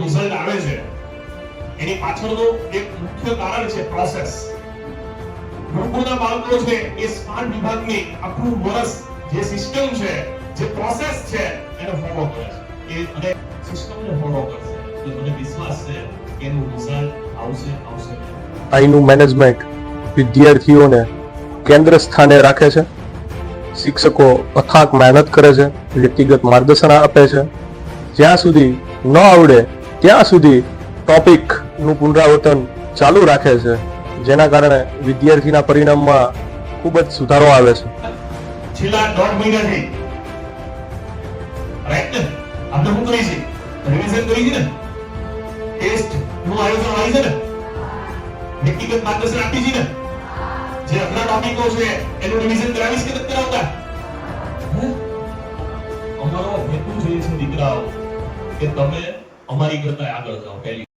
Result આવે છે એની પાછળનું એક મુખ્ય કારણ છે પ્રોસેસ. ગુરુકુળના બાળકો છે એ સ્માર્ટ વિભાગની આખું વર્ષ જે સિસ્ટમ છે, જે પ્રોસેસ છે એને ફોલો કરે છે. એ અને સિસ્ટમને ફોલો કરશે એટલે મને વિશ્વાસ છે કે એનું રિઝલ્ટ આવશે. અહીંનું મેનેજમેન્ટ વિદ્યાર્થીઓને કેન્દ્ર સ્થાને રાખે છે. શિક્ષકો અથાક મહેનત કરે છે, વ્યક્તિગત માર્ગદર્શન આપે છે. જ્યાં સુધી ન આવડે ત્યાં સુધી ટોપિકનું પુનરાવર્તન ચાલુ રાખે છે, જેના કારણે વિદ્યાર્થીના પરિણામમાં ખૂબ જ સુધારો આવે છે. છેલ્લા 1.5 મહિનાથી રાઈટ ને આપણે શું કરી છે? રિવિઝન કરી છે ને, ટેસ્ટ નું આયોજન આવી છે ને, વ્યક્તિગત માર્ગદર્શન આપી છે ને, જે અઘરા ટોપિકો છે એનું રિવિઝન કરાવીશ કે નથી કરાવતા? અમારો હેતુ છે દીકરાઓ કે તમે અમારી કરતા આગળ જાઓ. પહેલી